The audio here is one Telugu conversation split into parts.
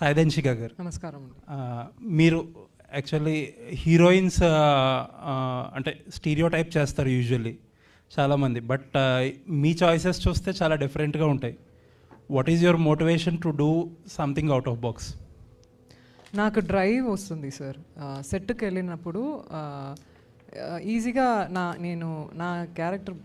సాయిదన్షిక గారు నమస్కారం అండి. మీరు యాక్చువల్లీ హీరోయిన్స్ అంటే స్టీరియో టైప్ చేస్తారు యూజువల్లీ చాలామంది, బట్ మీ చాయిసెస్ చూస్తే చాలా డిఫరెంట్గా ఉంటాయి. What is your motivation to do something out of box? నాకు డ్రైవ్ వస్తుంది సార్. సెట్కి వెళ్ళినప్పుడు ఈజీగా నేను నా క్యారెక్టర్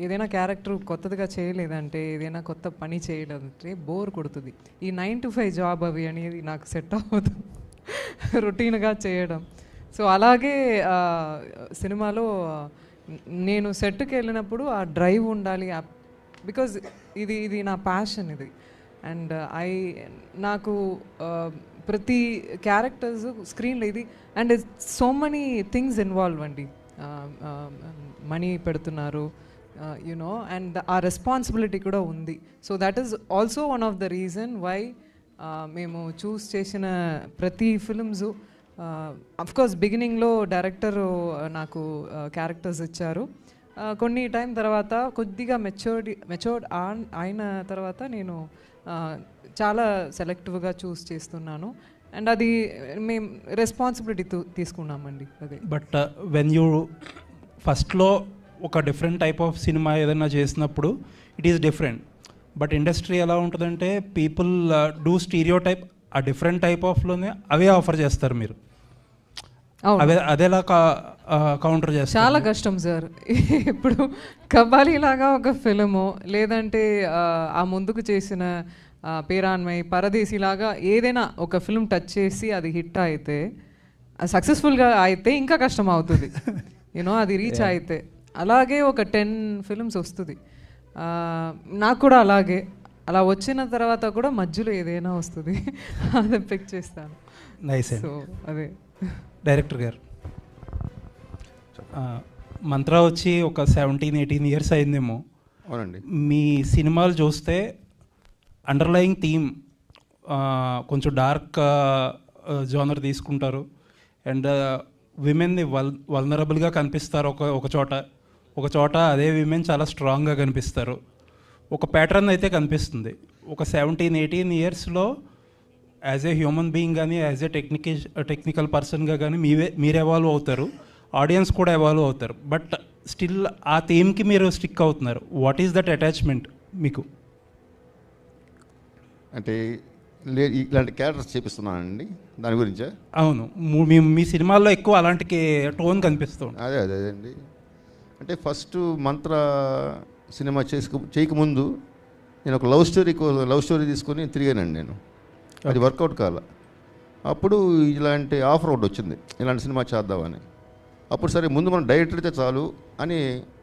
ఏదైనా క్యారెక్టర్ కొత్తదిగా చేయలేదంటే, ఏదైనా కొత్త పని చేయలేదంటే బోర్ కొడుతుంది. ఈ 9 to 5 జాబ్ అవి అనేది నాకు సెట్ అవ్వదు, రొటీన్గా చేయడం. సో అలాగే సినిమాలో నేను సెట్కి వెళ్ళినప్పుడు ఆ డ్రైవ్ ఉండాలి, బికాజ్ ఇది నా ప్యాషన్ ఇది. అండ్ నాకు ప్రతి క్యారెక్టర్స్ స్క్రీన్లో ఇది and so many things involve అండి. మనీ పెడుతున్నారు యునో, అండ్ ఆ రెస్పాన్సిబిలిటీ కూడా ఉంది. So that is also one of the reason why మేము చూస్ చేసిన ప్రతి ఫిల్మ్స్. అఫ్కోర్స్ బిగినింగ్లో డైరెక్టర్ నాకు క్యారెక్టర్స్ ఇచ్చారు. కొన్ని టైం తర్వాత కొద్దిగా మెచ్యూర్డ్ అయిన తర్వాత నేను చాలా సెలెక్టివ్గా చూస్ చేస్తున్నాను. అండ్ అది మేము రెస్పాన్సిబిలిటీ తీసుకున్నామండి. అదే. బట్ వెన్ యూ ఫస్ట్లో ఒక డిఫరెంట్ టైప్ ఆఫ్ సినిమా ఏదైనా చేసినప్పుడు it is different. But industry ఎలా ఉంటుందంటే పీపుల్ డూ స్టీరియో టైప్, ఆ డిఫరెంట్ టైప్ ఆఫ్లోనే అవే ఆఫర్ చేస్తారు. మీరు అదేలా కౌంటర్ చేస్తారు? చాలా కష్టం సార్. ఇప్పుడు కబాలీ లాగా ఒక ఫిలిము, లేదంటే ఆ ముందుకు చేసిన పేరాన్మై, పరదేశీ లాగా ఏదైనా ఒక ఫిల్మ్ టచ్ చేసి అది హిట్ అయితే, సక్సెస్ఫుల్గా అయితే ఇంకా కష్టం అవుతుంది యూనో, అది రీచ్ అయితే. అలాగే ఒక 10 ఫిల్మ్స్ వస్తుంది. నాకు కూడా అలాగే, అలా వచ్చిన తర్వాత కూడా మధ్యలో ఏదైనా వస్తుంది, అది పిక్ చేస్తాను. నైస్. సో అదే. డైరెక్టర్ గారు, మంత్రా వచ్చి ఒక 17-18 ఇయర్స్ అయిందేమో. అవునండి. మీ సినిమాలు చూస్తే అండర్లయింగ్ థీమ్ కొంచెం డార్క్ జోనర్ తీసుకుంటారు. అండ్ విమెన్ని వల్నరబుల్గా కనిపిస్తారు ఒక చోట అదే విమెన్ చాలా స్ట్రాంగ్గా కనిపిస్తారు. ఒక ప్యాటర్న్ అయితే కనిపిస్తుంది. ఒక 17-18 ఇయర్స్లో యాజ్ ఏ హ్యూమన్ బీయింగ్ కానీ, యాజ్ ఏ టెక్నికల్ పర్సన్గా కానీ మీరు ఎవాల్వ్ అవుతారు, ఆడియన్స్ కూడా ఎవాల్వ్ అవుతారు. బట్ స్టిల్ ఆ థీమ్కి మీరు స్టిక్ అవుతున్నారు. వాట్ ఈస్ దట్ అటాచ్మెంట్ మీకు? అంటే ఇలాంటి క్యారెక్టర్స్ చేపిస్తున్నానండి, దాని గురించే. అవును, మీ సినిమాల్లో ఎక్కువ అలాంటి టోన్ కనిపిస్తుంది. అదే అండి. అంటే ఫస్ట్ మంత్ర సినిమా చేయకముందు నేను ఒక లవ్ స్టోరీ తీసుకొని తిరిగానండి నేను. అది వర్కౌట్ కాల. అప్పుడు ఇలాంటి ఆఫర్ ఒకటి వచ్చింది, ఇలాంటి సినిమా చేద్దామని. అప్పుడు సరే ముందు మనం డైరెక్టర్ అయితే చాలు అని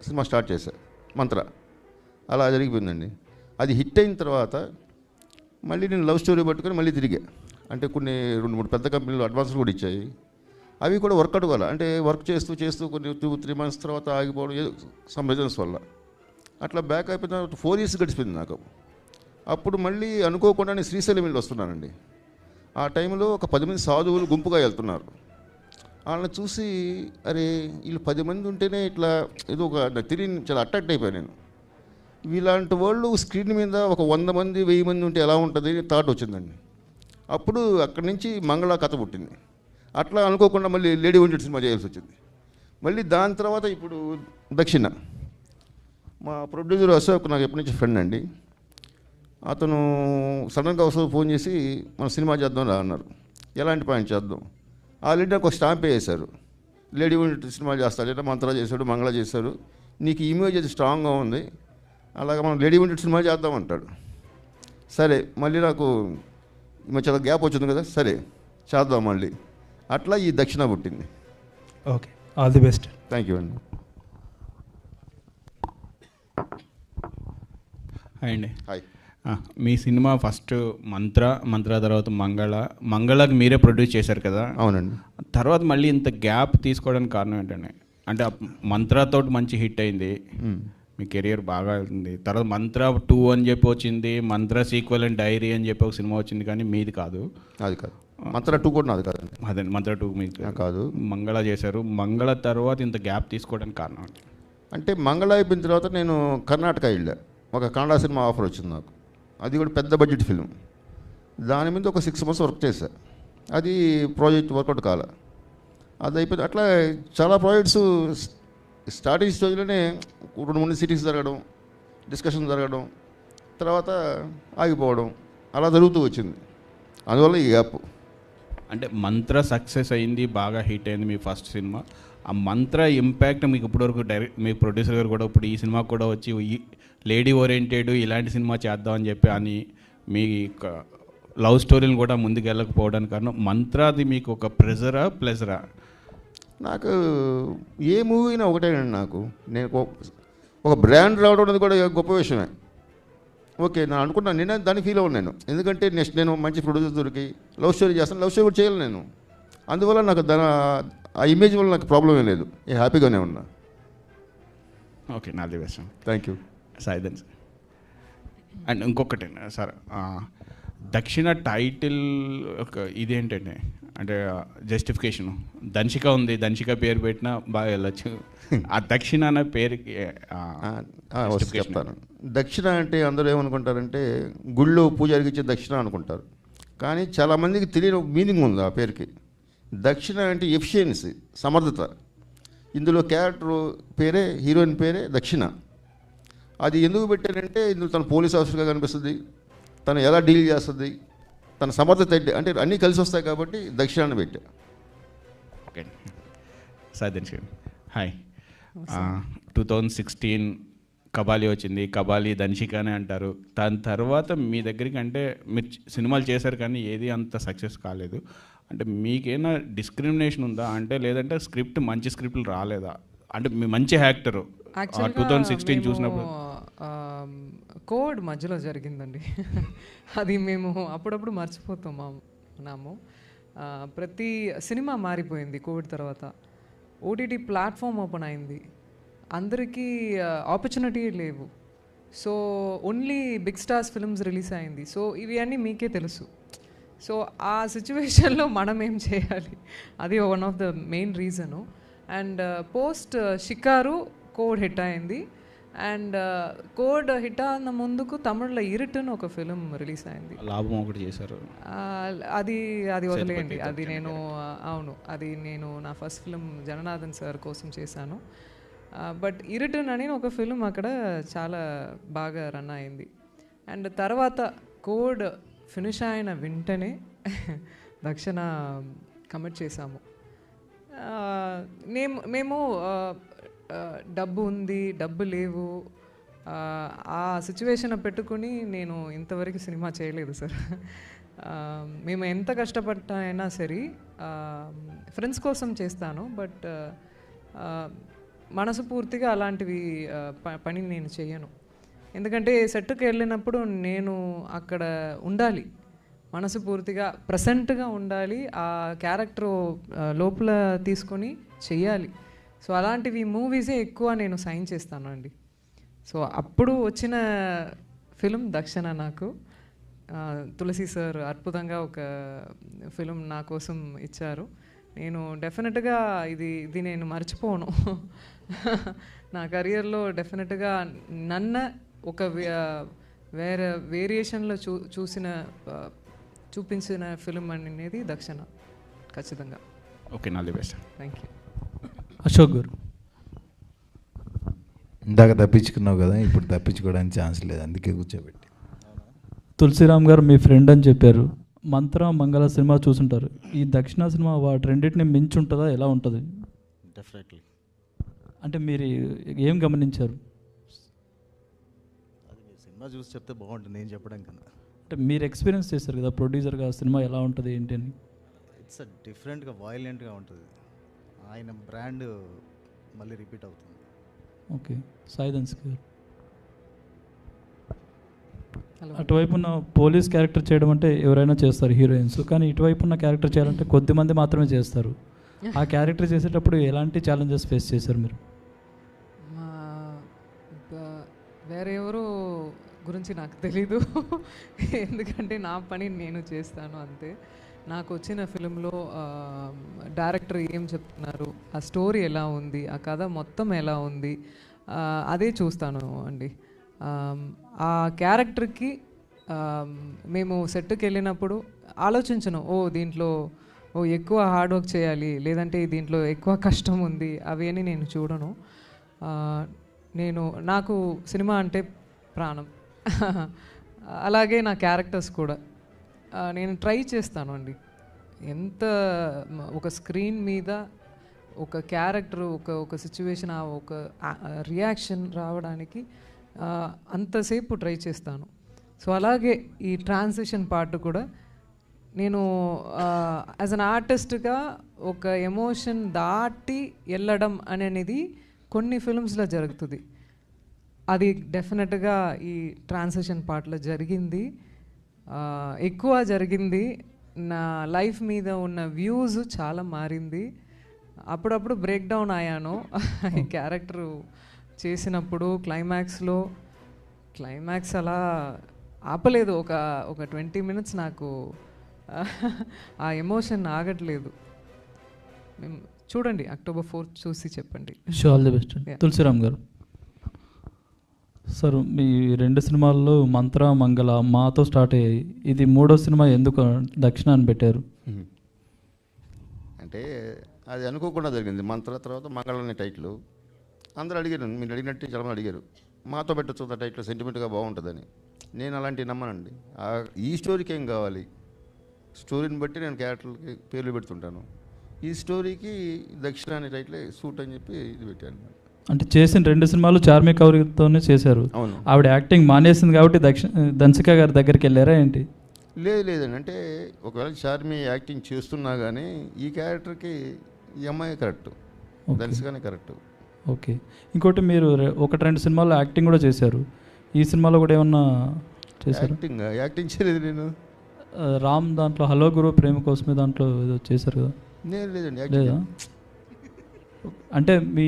సినిమా స్టార్ట్ చేశాను, మంత్ర. అలా జరిగిపోయిందండి. అది హిట్ అయిన తర్వాత మళ్ళీ నేను లవ్ స్టోరీ పట్టుకొని మళ్ళీ తిరిగా. అంటే కొన్ని 2-3 పెద్ద కంపెనీలు అడ్వాన్స్లు కూడా ఇచ్చాయి. అవి కూడా వర్కౌట్ కాల. అంటే వర్క్ చేస్తూ కొన్ని 2-3 మంత్స్ తర్వాత ఆగిపోవడం, సమ్ రీజన్స్ వల్ల అట్లా బ్యాక్ అయిపోయిన తర్వాత 4 years గడిచిపోయింది నాకు. అప్పుడు మళ్ళీ అనుకోకుండా నేను శ్రీశైలం వెళ్ళి వస్తున్నానండి. ఆ టైంలో ఒక 10 మంది సాధువులు గుంపుగా వెళ్తున్నారు. వాళ్ళని చూసి అరే వీళ్ళు 10 మంది ఉంటేనే ఇట్లా ఏదో ఒక తిరిగి చాలా అట్రాక్ట్ అయిపోయాను నేను. వీళ్ళంటి వాళ్ళు స్క్రీన్ మీద ఒక 100 మంది 1000 మంది ఉంటే ఎలా ఉంటుంది థాట్ వచ్చిందండి. అప్పుడు అక్కడి నుంచి మంగళ కథ పుట్టింది. అట్లా అనుకోకుండా మళ్ళీ లేడీ వంటెడ్ సినిమా చేయాల్సి వచ్చింది. మళ్ళీ దాని తర్వాత ఇప్పుడు దక్షిణ. మా ప్రొడ్యూసర్ అశోక్ నాకు ఎప్పటి నుంచి ఫ్రెండ్ అండి. అతను సడన్గా ఒకసారి ఫోన్ చేసి మనం సినిమా చేద్దాం అన్నారు. ఎలాంటి పాయింట్ చేద్దాం? ఆల్రెడీ నాకు ఒక స్టాంప్ వేశారు, లేడీ వంటెడ్ సినిమా చేస్తాడు, మంత్ర చేశాడు, మంగళ చేశారు, నీకు ఇమేజ్ అది స్ట్రాంగ్గా ఉంది, అలాగే మనం లేడీ వంటెడ్ సినిమా చేద్దామంటాడు. సరే మళ్ళీ నాకు చాలా గ్యాప్ వచ్చింది కదా, సరే చేద్దాం మళ్ళీ. అట్లా ఈ దక్షిణ పుట్టింది. Okay, all the best. Thank you అండి. హాయ్ అండి. హాయ్. మీ సినిమా ఫస్ట్ మంత్ర తర్వాత మంగళకి మీరే ప్రొడ్యూస్ చేశారు కదా? అవునండి. తర్వాత మళ్ళీ ఇంత గ్యాప్ తీసుకోవడానికి కారణం ఏంటండి? అంటే మంత్రతో మంచి హిట్ అయింది, మీ కెరియర్ బాగా వెళ్తుంది. తర్వాత మంత్ర 2 అని చెప్పి వచ్చింది, మంత్ర సీక్వెల్ అండ్ డైరీ అని చెప్పి ఒక సినిమా వచ్చింది, కానీ మీది కాదు. అది కాదు, మంత్ర 2 కూడా నాది కాదండి. అదే మంత్ర 2 మీది కాదు. మంగళ చేశారు. మంగళ తర్వాత ఇంత గ్యాప్ తీసుకోవడానికి కారణం ఏంటి? అంటే మంగళ అయిపోయిన తర్వాత నేను కర్ణాటక వెళ్ళా. ఒక కన్నడ సినిమా ఆఫర్ వచ్చింది నాకు. అది కూడా పెద్ద బడ్జెట్ ఫిల్మ్. దాని మీద ఒక 6 months వర్క్ చేశా. అది ప్రాజెక్ట్ వర్కౌట్ కాల. అది అయిపోయింది. అట్లా చాలా ప్రాజెక్ట్స్ స్టార్టింగ్ స్టేజ్లోనే 2-3 సిటీస్ జరగడం, డిస్కషన్ జరగడం, తర్వాత ఆగిపోవడం అలా జరుగుతూ వచ్చింది. అందువల్ల ఈ గ్యాప్. అంటే మంత్ర సక్సెస్ అయింది, బాగా హిట్ అయింది మీ ఫస్ట్ సినిమా. ఆ మంత్ర ఇంపాక్ట్ మీకు ఇప్పటివరకు డైరెక్ట్ మీ ప్రొడ్యూసర్ గారు కూడా ఇప్పుడు ఈ సినిమాకి కూడా వచ్చి ఈ లేడీ ఓరియంటెడ్ ఇలాంటి సినిమా చేద్దామని చెప్పి అని మీ లవ్ స్టోరీని కూడా ముందుకు వెళ్ళకపోవడానికి కారణం మంత్రాది మీకు ఒక ప్లెజరా? నాకు ఏ మూవీ అయినా ఒకటేనండి. నాకు నేను ఒక బ్రాండ్ రావడం అనేది కూడా గొప్ప విషయమే. ఓకే, నేను అనుకున్నాను, నేనే దాన్ని ఫీల్ అవ్వను నేను. ఎందుకంటే నెక్స్ట్ నేను మంచి ప్రొడ్యూసర్ దొరికి లవ్ స్టోరీ చేస్తాను, లవ్ స్టోరీ కూడా చేయాలి నేను. అందువల్ల నాకు ఆ ఇమేజ్ వల్ల నాకు ప్రాబ్లం ఏం లేదు, హ్యాపీగానే ఉన్నా. ఓకే, నా దివేశం. Thank you. సైలెన్స్. అండ్ ఇంకొకటి సార్, దక్షిణ టైటిల్ ఒక ఇదేంటండి అంటే జస్టిఫికేషను. దంశిక ఉంది, దంశిక పేరు పెట్టినా బాగా వెళ్ళచ్చు. ఆ దక్షిణ అనే పేరుకి చెప్తాను. దక్షిణ అంటే అందరూ ఏమనుకుంటారంటే గుళ్ళో పూజారికి ఇచ్చే దక్షిణ అనుకుంటారు. కానీ చాలామందికి తెలియని మీనింగ్ ఉంది ఆ పేరుకి. దక్షిణ అంటే ఎఫిషియన్సీ, సమర్థత. ఇందులో క్యారెక్టర్ పేరే, హీరోయిన్ పేరే దక్షిణ. అది ఎందుకు పెట్టారంటే ఇందులో తను పోలీస్ ఆఫీసర్గా కనిపిస్తుంది, తను ఎలా డీల్ చేస్తుంది, తన సమర్థత అంటే అన్నీ కలిసి వస్తాయి కాబట్టి దక్షిణాన్ని పెట్టా. Okay sir, hi. 2016 కబాలి వచ్చింది. కబాలి దంశిక అని అంటారు. దాని తర్వాత మీ దగ్గరికి అంటే మీరు సినిమాలు చేశారు కానీ ఏది అంత సక్సెస్ కాలేదు. అంటే మీకేమైనా డిస్క్రిమినేషన్ ఉందా అంటే, లేదంటే స్క్రిప్ట్ మంచి స్క్రిప్ట్లు రాలేదా? అంటే మీ మంచి యాక్టరు 2016 చూసినప్పుడు కోడ్ మధ్యలో జరిగిందండి. అది మేము అప్పుడప్పుడు మర్చిపోతున్నాము. ప్రతి సినిమా మారిపోయింది కోవిడ్ తర్వాత. ఓటీటీ ప్లాట్ఫామ్ ఓపెన్ అయింది, అందరికీ ఆపర్చునిటీ లేవు. So only big stars films release అయింది. సో ఇవి అన్నీ మీకే తెలుసు. సో ఆ సిచ్యువేషన్లో మనం ఏం చేయాలి, అది one of the main reason. And post షికారు కోడ్ హిట్ అయింది. అండ్ కోడ్ హిట్ అన్న ముందుకు తమిళ్లో ఇరుటును ఒక ఫిలిం రిలీజ్ అయింది. లాభం ఒకటి చేశారు. అది వదిలేయండి. అది నేను అది నేను నా ఫస్ట్ ఫిలిం జగన్నాథన్ సార్ కోసం చేశాను. బట్ ఇరుటన్ అని ఒక ఫిలిం అక్కడ చాలా బాగా రన్ అయింది. అండ్ తర్వాత కోడ్ ఫినిష్ అయిన వెంటనే దక్షిణ కమిట్ చేశాము. మేము డబ్బు ఉంది, డబ్బు లేవు, ఆ సిచ్యువేషన్ పెట్టుకుని నేను ఇంతవరకు సినిమా చేయలేదు సార్. మేము ఎంత కష్టపడ్డా సరే ఫ్రెండ్స్ కోసం చేస్తాను. బట్ మనసు పూర్తిగా అలాంటివి పని నేను చేయను. ఎందుకంటే సెట్కి వెళ్ళినప్పుడు నేను అక్కడ ఉండాలి, మనసు పూర్తిగా ప్రజెంట్గా ఉండాలి, ఆ క్యారెక్టర్ లోపల తీసుకొని చెయ్యాలి. సో అలాంటివి మూవీసే ఎక్కువ నేను సైన్ చేస్తాను అండి. సో అప్పుడు వచ్చిన ఫిలిం దక్షిణ. నాకు తులసి సార్ అద్భుతంగా ఒక ఫిలిం నా కోసం ఇచ్చారు. నేను డెఫినెట్గా ఇది నేను మర్చిపోను. నా కెరియర్లో డెఫినెట్గా నన్ను ఒక వేరే వేరియేషన్లో చూపించిన ఫిలిం అనేది దక్షిణ ఖచ్చితంగా. ఓకే, నా best. Thank you. Ashok garu, ఇందాక తప్పించుకున్నావు కదా, ఇప్పుడు తప్పించుకోవడానికి ఛాన్స్ లేదు, అందుకే కూర్చోబెట్టి. తులసిరామ్ గారు మీ ఫ్రెండ్ అని చెప్పారు. మంత్ర మంగళ సినిమా చూసుంటారు. ఈ దక్షిణ సినిమా వాటి రెండింటిని మించి ఉంటుందా, ఎలా ఉంటుంది? డెఫినెట్లీ. అంటే మీరు ఏం గమనించారు? అది మీరు సినిమా చూసి చెప్తే బాగుంటుంది, నేను చెప్పడం కన్నా. అంటే మీరు ఎక్స్పీరియన్స్ చేస్తారు కదా ప్రొడ్యూసర్గా, సినిమా ఎలా ఉంటుంది ఏంటి అని. ఇట్స్ డిఫరెంట్గా వైలెంట్గా ఉంటుంది. ఆయన బ్రాండ్ మళ్ళీ రిపీట్ అవుతుంది. ఓకే, సాయిధన్స్ గారు, అటువైపు ఉన్న పోలీస్ క్యారెక్టర్ చేయడం అంటే ఎవరైనా చేస్తారు హీరోయిన్స్, కానీ ఇటువైపు ఉన్న క్యారెక్టర్ చేయాలంటే కొద్దిమంది మాత్రమే చేస్తారు. ఆ క్యారెక్టర్ చేసేటప్పుడు ఎలాంటి ఛాలెంజెస్ ఫేస్ చేశారు మీరు? వేరే ఎవరు గురించి నాకు తెలీదు, ఎందుకంటే నా పని నేను చేస్తాను అంతే. నాకు వచ్చిన ఫిలింలో డైరెక్టర్ ఏం చెప్తున్నారు, ఆ స్టోరీ ఎలా ఉంది, ఆ కథ మొత్తం ఎలా ఉంది, అదే చూస్తాను అండి. ఆ క్యారెక్టర్కి మేము సెట్కి వెళ్ళినప్పుడు ఆలోచించను, దీంట్లో ఎక్కువ హార్డ్ వర్క్ చేయాలి, లేదంటే దీంట్లో ఎక్కువ కష్టం ఉంది, అవి అని నేను చూడను. నాకు సినిమా అంటే ప్రాణం. అలాగే నా క్యారెక్టర్స్ కూడా నేను ట్రై చేస్తాను అండి. ఎంత ఒక స్క్రీన్ మీద ఒక క్యారెక్టర్, ఒక సిచ్యువేషన్, ఒక రియాక్షన్ రావడానికి అంతసేపు ట్రై చేస్తాను. సో అలాగే ఈ ట్రాన్సిషన్ పార్ట్ కూడా నేను యాజ్ అన్ ఆర్టిస్ట్గా ఒక ఎమోషన్ దాటి వెళ్ళడం అనేది కొన్ని ఫిల్మ్స్లో జరుగుతుంది. అది డెఫినెట్గా ఈ ట్రాన్సిషన్ పార్ట్లో జరిగింది, ఎక్కువ జరిగింది. నా లైఫ్ మీద ఉన్న వ్యూస్ చాలా మారింది. అప్పుడప్పుడు బ్రేక్ డౌన్ అయ్యాను ఈ క్యారెక్టర్ చేసినప్పుడు. క్లైమాక్స్ అలా ఆపలేదు. ఒక 20 minutes నాకు ఆ ఎమోషన్ ఆగట్లేదు. చూడండి, October 4th చూసి చెప్పండి. All the best. తులసిరామ్ గారు సార్, మీ 2 సినిమాల్లో మంత్ర, మంగళ మాతో స్టార్ట్ అయ్యాయి. ఇది 3వ సినిమా ఎందుకు దక్షిణ అని పెట్టారు? అంటే అది అనుకోకుండా జరిగింది. మంత్ర తర్వాత మంగళ అనే టైటిల్ అందరూ అడిగారు, మీరు అడిగినట్టు చాలా అడిగారు, మాతో పెట్టచ్చు ఆ టైటిల్ సెంటిమెంట్గా బాగుంటుందని. నేను అలాంటివి నమ్మనండి. ఈ స్టోరీకి ఏం కావాలి, స్టోరీని బట్టి నేను క్యారెక్టర్లకి పేర్లు పెడుతుంటాను. ఈ స్టోరీకి దక్షిణ అనే టైటిల్ సూట్ అని చెప్పి ఇది పెట్టాను. అంటే చేసిన 2 సినిమాలు చార్మి కౌరితోనే చేశారు. అవును. ఆవిడ యాక్టింగ్ మానేసింది కాబట్టి దన్సిక గారి దగ్గరికి వెళ్ళారా ఏంటి? లేదండి. అంటే ఒకవేళ చార్మి యాక్టింగ్ చేస్తున్నా కానీ ఈ క్యారెక్టర్కి ఈ అమ్మాయి కరెక్ట్, దన్సికనే కరెక్ట్. ఓకే. ఇంకోటి, మీరు 1-2 సినిమాల్లో యాక్టింగ్ కూడా చేశారు. ఈ సినిమాలో కూడా ఏమన్నా చేశారు? యాక్టింగ్ చేయలేదు నేను. రామ్ దాంట్లో హలో గురు ప్రేమ కోసమే దాంట్లో ఏదో చేశారు కదా? లేదండి. లేదా? అంటే మీ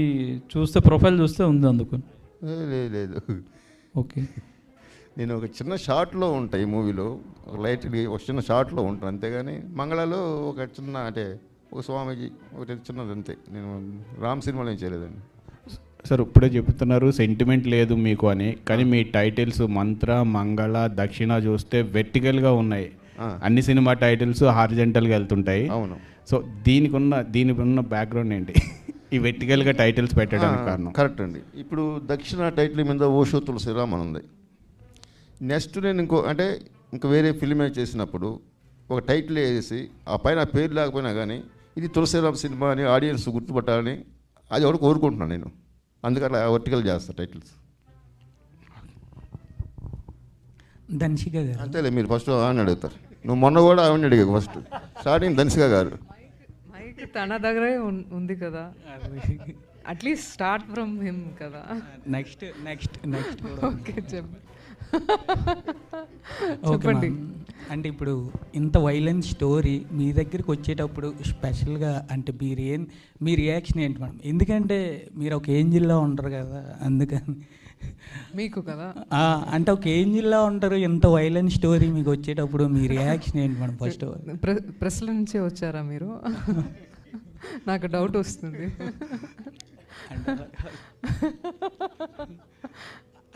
చూస్తే ప్రొఫైల్ చూస్తే ఉంది అందుకు. లేదు. ఓకే. నేను ఒక చిన్న షార్ట్లో ఉంటాయి ఈ మూవీలో, ఒక చిన్న షార్ట్లో ఉంటాను అంతేగాని మంగళలో ఒక చిన్న, అంటే ఒక స్వామీజీ ఒకటి చిన్నది అంతే. నేను రామ్ సినిమాలో ఏం చేయలేదండి. సార్ ఇప్పుడే చెప్తున్నారు సెంటిమెంట్ లేదు మీకు అని, కానీ మీ టైటిల్స్ మంత్ర, మంగళ, దక్షిణ చూస్తే వెర్టికల్గా ఉన్నాయి. అన్ని సినిమా టైటిల్స్ హారిజెంటల్గా వెళ్తుంటాయి. అవును. సో దీనికి ఉన్న బ్యాక్గ్రౌండ్ ఏంటి ఈ వెర్టికల్గా టైటిల్స్ పెట్టడానికి కారణం? కరెక్ట్ అండి. ఇప్పుడు దక్షిణ టైటిల్ మీద ఓషో తులసిరామ్ అని ఉంది. నెక్స్ట్ నేను ఇంకా వేరే ఫిల్మే చేసినప్పుడు ఒక టైటిల్ వేసి ఆ పైన పేరు లేకపోయినా కానీ ఇది తులసిరామ్ సినిమా అని ఆడియన్స్ గుర్తుపట్టాలని అది ఒకటి కోరుకుంటున్నాను నేను. అందుకని వర్టికల్ చేస్తా టైటిల్స్. దన్సిక గారు అంతేలే, మీరు ఫస్ట్ ఆవిడ అడుగుతారు. నువ్వు మొన్న కూడా ఆవిడ అడిగావు ఫస్ట్. స్టార్టింగ్ దన్సిక గారు. మైక్ తన దగ్గరే ఉంది కదా, అట్లీస్ట్ స్టార్ట్ ఫ్రమ్ హిమ్ కదా. నెక్స్ట్ ఓకే చెప్పండి. అంటే ఇప్పుడు ఇంత వైలెన్స్ స్టోరీ మీ దగ్గరికి వచ్చేటప్పుడు స్పెషల్గా అంటే మీ రియాక్షన్ ఏంటి మేడం? ఎందుకంటే మీరు ఒక ఏంజిల్లా ఉంటారు కదా, అందుకని మీకు కదా అంటే ఒక ఏంజిల్లా ఉంటారు. ఇంత వైలెన్స్ స్టోరీ మీకు వచ్చేటప్పుడు మీ రియాక్షన్ ఏంటి మేడం? ఫస్ట్ ప్రెస్ల నుంచే వచ్చారా మీరు? నాకు డౌట్ వస్తుంది.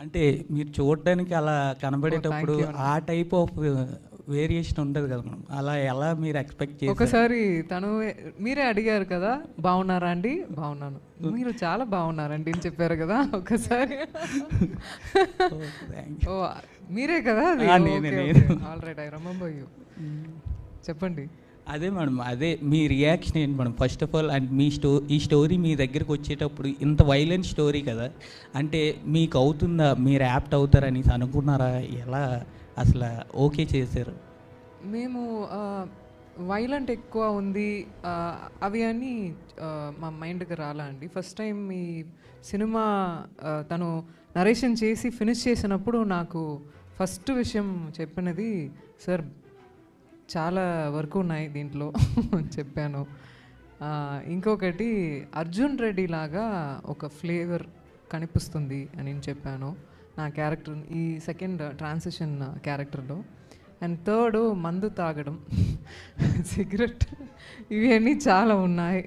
అంటే మీరు చూడడానికి అలా కనబడేటప్పుడు ఆ టైప్ ఆఫ్ వేరియేషన్ ఉంటుంది కదా మనం, అలా ఎలా మీరు ఎక్స్పెక్ట్ చేసి? ఒకసారి మీరే అడిగారు కదా, బాగున్నారా అండి? బాగున్నాను. మీరు చాలా బాగున్నారండి అని చెప్పారు కదా ఒకసారి. ఓ మీరే కదా? Alright, I remember you. చెప్పండి. అదే మేడం, అదే మీ రియాక్షన్ ఏంటి madam? First of all, and ఈ స్టోరీ మీ దగ్గరికి వచ్చేటప్పుడు ఇంత వైలెంట్ స్టోరీ కదా, అంటే మీకు అవుతుందా, మీరు యాప్ట్ అవుతారని అనుకున్నారా? ఎలా అసలు ఓకే చేశారు? మేము వైలెంట్ ఎక్కువ ఉంది అవి అని మా మైండ్కి రాలా అండి. ఫస్ట్ టైం ఈ సినిమా తను నరేషన్ చేసి ఫినిష్ చేసినప్పుడు నాకు ఫస్ట్ విషయం చెప్పినది, సార్ చాలా వర్క్ ఉన్నాయి దీంట్లో చెప్పాను. ఇంకొకటి, అర్జున్ రెడ్డి లాగా ఒక ఫ్లేవర్ కనిపిస్తుంది అని చెప్పాను నా క్యారెక్టర్ ఈ సెకండ్ ట్రాన్సిషన్ క్యారెక్టర్లో. అండ్ థర్డ్, మందు తాగడం, సిగరెట్, ఇవన్నీ చాలా ఉన్నాయి.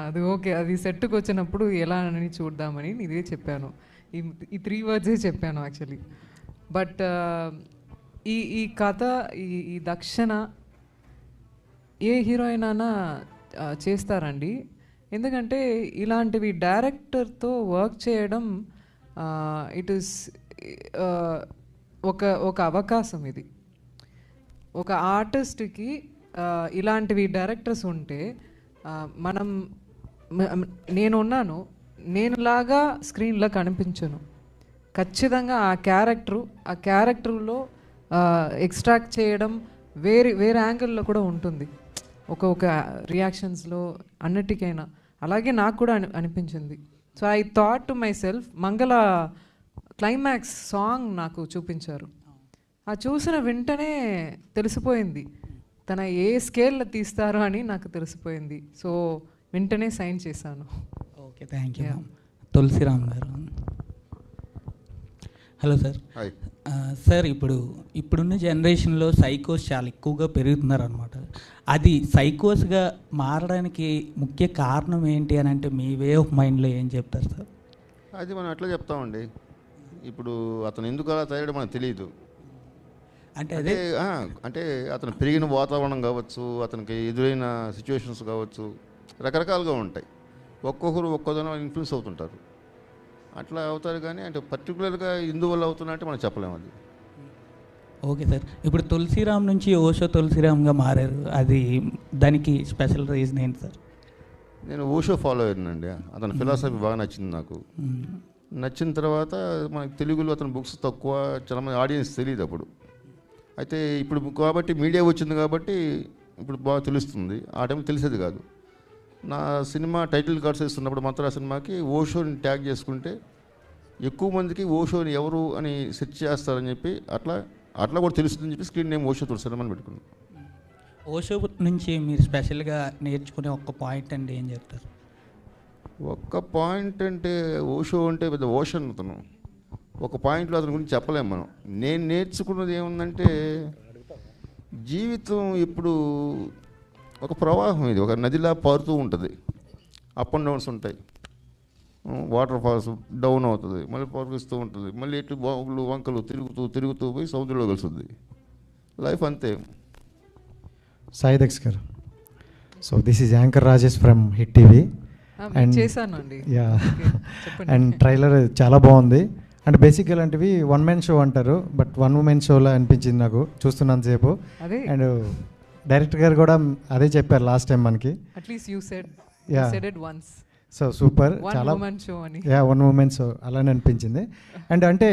అది ఓకే, అది సెట్కి వచ్చినప్పుడు ఎలా అని చూద్దామని ఇదే చెప్పాను. ఈ 3 words చెప్పాను యాక్చువల్లీ. బట్ ఈ కథ ఈ దక్షిణ ఏ హీరోయిన్ అయినా చేస్తారండి. ఎందుకంటే ఇలాంటివి డైరెక్టర్తో వర్క్ చేయడం ఇట్ ఈస్ ఒక అవకాశం. ఇది ఒక ఆర్టిస్ట్కి ఇలాంటివి డైరెక్టర్స్ ఉంటే మనం నేనున్నాను, నేనులాగా స్క్రీన్లో కనిపించను. ఖచ్చితంగా ఆ క్యారెక్టర్లో ఎక్స్ట్రాక్ట్ చేయడం వేరే యాంగిల్లో కూడా ఉంటుంది, ఒక రియాక్షన్స్లో అన్నిటికైనా. అలాగే నాకు కూడా అనిపించింది. So I thought to my self, మంగళ క్లైమాక్స్ సాంగ్ నాకు చూపించారు. ఆ చూసిన వెంటనే తెలిసిపోయింది తన ఏ స్కేల్లో తీస్తారో అని నాకు తెలిసిపోయింది. సో వెంటనే సైన్ చేశాను. Okay, thank you. తులసిరామ్ గారు. Hello sir. సార్, ఇప్పుడున్న జనరేషన్లో సైకోస్ చాలా ఎక్కువగా పెరుగుతున్నారు అనమాట. అది సైకోస్గా మారడానికి ముఖ్య కారణం ఏంటి అని అంటే మీ వే ఆఫ్ మైండ్లో ఏం చెప్తారు సార్? అది మనం ఎట్లా చెప్తామండి, ఇప్పుడు అతను ఎందుకు అలా తయారో మనకు తెలియదు. అంటే అతను పెరిగిన వాతావరణం కావచ్చు, అతనికి ఎదురైన సిచ్యువేషన్స్ కావచ్చు, రకరకాలుగా ఉంటాయి. ఒక్కొక్కరు ఒక్కొక్కదనం ఇన్ఫ్లుయెన్స్ అవుతుంటారు, అట్లా అవుతారు. కానీ అంటే పర్టికులర్గా ఇందువల్ల అవుతున్నట్టు మనం చెప్పలేము అది. Okay sir. ఇప్పుడు తులసిరామ్ నుంచి ఓషో తులసిరామ్గా మారారు, అది దానికి స్పెషల్ రీజన్ ఏంటి సార్? నేను ఓషో ఫాలో అయ్యానండి. అతని ఫిలాసఫీ బాగా నచ్చింది నాకు. నచ్చిన తర్వాత మనకి తెలుగులో అతని బుక్స్ తక్కువ, చాలామంది ఆడియన్స్ తెలియదు అప్పుడు. అయితే ఇప్పుడు కాబట్టి మీడియా వచ్చింది కాబట్టి ఇప్పుడు బాగా తెలుస్తుంది. ఆ టైంలో తెలిసేది కాదు. నా సినిమా టైటిల్ కార్డ్స్ ఇస్తున్నప్పుడు మాత్రం ఆ సినిమాకి ఓషోని ట్యాగ్ చేసుకుంటే ఎక్కువ మందికి ఓషోని ఎవరు అని సెర్చ్ చేస్తారని చెప్పి అట్లా కూడా తెలుస్తుందని చెప్పి స్క్రీన్ నేమ్ ఓషో తులసిరామ్ పెట్టుకున్నాను. ఓషో నుంచి మీరు స్పెషల్గా నేర్చుకునే ఒక్క పాయింట్ అంటే ఏం చెప్తారు? ఒక్క పాయింట్ అంటే ఓషో అంటే పెద్ద ఓషన్ అతను. ఒక పాయింట్లో అతని గురించి చెప్పలేము మనం. నేను నేర్చుకున్నది ఏముందంటే, జీవితం ఇప్పుడు ఒక ప్రవాహం, ఇది ఒక నదిలా పారుతూ ఉంటుంది. అప్ అండ్ డౌన్స్ ఉంటాయి. వాటర్ ఫాల్స్ డౌన్ అవుతుంది, మళ్ళీ పారుస్తూ ఉంటుంది, మళ్ళీ ఎటు బాగులు వంకలు తిరుగుతూ పోయి సముద్రంలో కలుస్తుంది. లైఫ్ అంతే. సాయి దక్ష్ గారు. So this is anchor Rajesh from hit TV. And yeah, and trailer చాలా బాగుంది. అంటే బేసిక్గా ఇలాంటివి వన్ మ్యాన్ షో అంటారు, బట్ వన్ ఉమెన్ షోలా అనిపించింది నాకు చూస్తున్నంతసేపు. అండ్ డైరెక్టర్ గారు కూడా అదే చెప్పారు లాస్ట్ టైం మనకి. సో సూపర్, చాలా వన్ ఉమెన్ షో అలానే అనిపించింది. అండ్ అంటే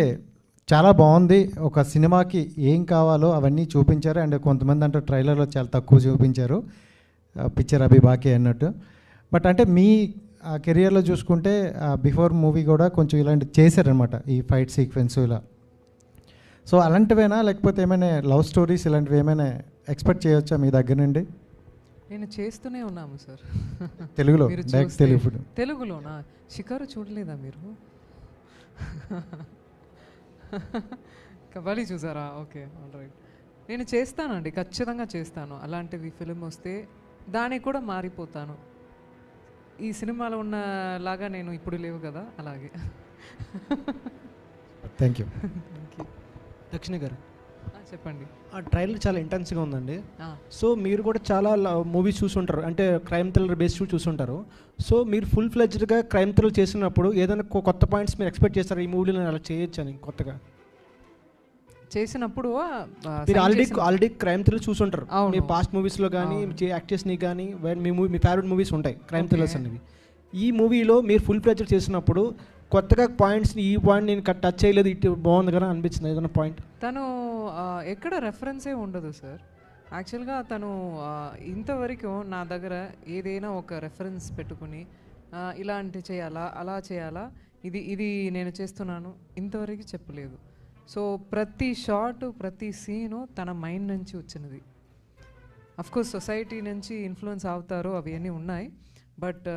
చాలా బాగుంది. ఒక సినిమాకి ఏం కావాలో అవన్నీ చూపించారు. అండ్ కొంతమంది అంటే ట్రైలర్లో చాలా తక్కువ చూపించారు, పిక్చర్ అభి బాకీ అన్నట్టు. బట్ అంటే మీ కెరియర్లో చూసుకుంటే బిఫోర్ మూవీ కూడా కొంచెం ఇలాంటి చేశారనమాట, ఈ ఫైట్ సీక్వెన్స్ ఇలా. సో అలాంటివేనా, లేకపోతే ఏమైనా లవ్ స్టోరీస్ ఇలాంటివి ఏమైనా ఎక్స్పెక్ట్ చేయొచ్చా మీ దగ్గర నుండి? నేను చేస్తూనే ఉన్నాము సార్. తెలుగులో? తెలుగులోనా? షికారు చూడలేదా మీరు? కబాలి చూసారా? Okay, all right. నేను చేస్తానండి, ఖచ్చితంగా చేస్తాను. అలాంటివి ఫిలిం వస్తే దానికి కూడా మారిపోతాను. ఈ సినిమాలో ఉన్న లాగా నేను ఇప్పుడు లేవు కదా, అలాగే. Thank you. దక్షిణ గారు చెప్పండి. ఆ ట్రైలర్ చాలా ఇంటెన్స్గా ఉందండి. సో మీరు కూడా చాలా మూవీస్ చూసుంటారు, అంటే క్రైమ్ థ్రిల్లర్ బేస్డ్ చూసుంటారు. సో మీరు ఫుల్ ఫ్లెడ్జ్డ్గా క్రైమ్ థ్రిల్లర్ చేసినప్పుడు ఏదైనా కొత్త పాయింట్స్ మీరు ఎక్స్పెక్ట్ చేస్తారు, ఈ మూవీలో నేను అలా చేయొచ్చు అని కొత్తగా చేసినప్పుడు? మీరు ఆల్రెడీ క్రైమ్ థ్రిల్లర్ చూసుంటారు మీ పాస్ట్ మూవీస్లో కానీ, యాక్టర్స్ని కానీ, మీ ఫేవరెట్ మూవీస్ ఉంటాయి క్రైమ్ థ్రిల్లర్స్ అనేవి. ఈ మూవీలో మీరు ఫుల్ ఫ్లెడ్జ్డ్ చేసినప్పుడు కొత్తగా పాయింట్స్ని, ఈ పాయింట్ నేను టచ్ చేయలేదు, ఇటు బాగుంది కదా అనిపించింది ఏదైనా పాయింట్? తను ఎక్కడ రెఫరెన్సే ఉండదు సార్. యాక్చువల్గా తను ఇంతవరకు నా దగ్గర ఏదైనా ఒక రెఫరెన్స్ పెట్టుకుని ఇలాంటి చేయాలా, అలా చేయాలా, ఇది నేను చేస్తున్నాను ఇంతవరకు చెప్పలేదు. సో ప్రతి షాట్, ప్రతి సీను తన మైండ్ నుంచి వచ్చినది. అఫ్కోర్స్ సొసైటీ నుంచి ఇన్ఫ్లుయెన్స్ అవుతారో అవి అన్నీ ఉన్నాయి, బట్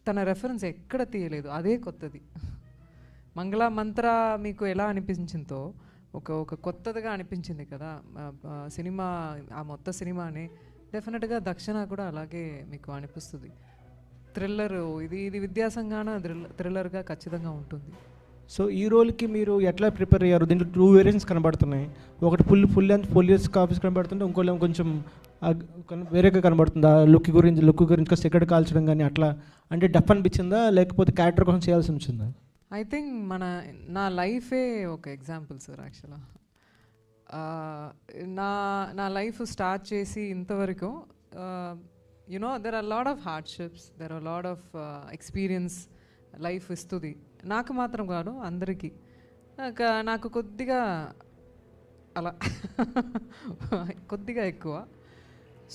తన రెఫరెన్స్ ఎక్కడ తీయలేదు, అదే కొత్తది. మంగళ మంత్ర మీకు ఎలా అనిపించిందో ఒక కొత్తదిగా అనిపించింది కదా సినిమా, ఆ మొత్తం సినిమాని. డెఫినెట్గా దక్షిణ కూడా అలాగే మీకు అనిపిస్తుంది. థ్రిల్లర్ ఇది విద్యాసంగాన థ్రిల్లర్గా ఖచ్చితంగా ఉంటుంది. సో ఈ రోల్కి మీరు ఎట్లా ప్రిపేర్ అయ్యారు? దీంట్లో 2 వేరియంట్స్ కనబడుతున్నాయి. ఒకటి ఫుల్ లెంత్ పోలీస్ ఆఫీస్ కనబడుతుంటే ఇంకోటి కొంచెం వేరేగా కనబడుతుంది. ఆ లుక్ గురించి కాస్త ఎక్కడ కాల్చడం కానీ అట్లా అంటే డఫ్ అనిపించిందా లేకపోతే క్యారెక్టర్ కోసం చేయాల్సి వచ్చిందా? ఐ థింక్ నా లైఫే ఒక ఎగ్జాంపుల్ సార్. యాక్చువల్గా నా లైఫ్ స్టార్ట్ చేసి ఇంతవరకు you know there are lot of hardships, there are lot of experience life ఇస్తుంది. నాకు మాత్రం కాదు, అందరికీ. నాకు కొద్దిగా అలా కొద్దిగా ఎక్కువ.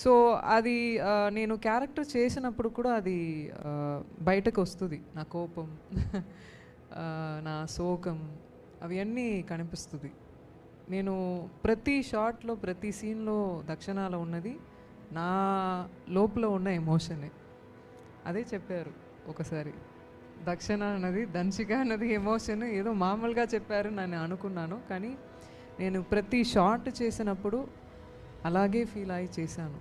సో అది నేను క్యారెక్టర్ చేసినప్పుడు కూడా అది బయటకు వస్తుంది. నా కోపం, నా శోకం, అవన్నీ కనిపిస్తుంది. నేను ప్రతి షాట్లో ప్రతి సీన్లో దక్షిణాలో ఉన్నది నా లోపల ఉన్న ఎమోషనే. అదే చెప్పారు ఒకసారి, దక్షిణ అన్నది దంచిక అన్నది ఎమోషన్. ఏదో మామూలుగా చెప్పారు నేను అనుకున్నాను, కానీ నేను ప్రతి షాట్ చేసినప్పుడు అలాగే ఫీల్ అయ్యి చేశాను.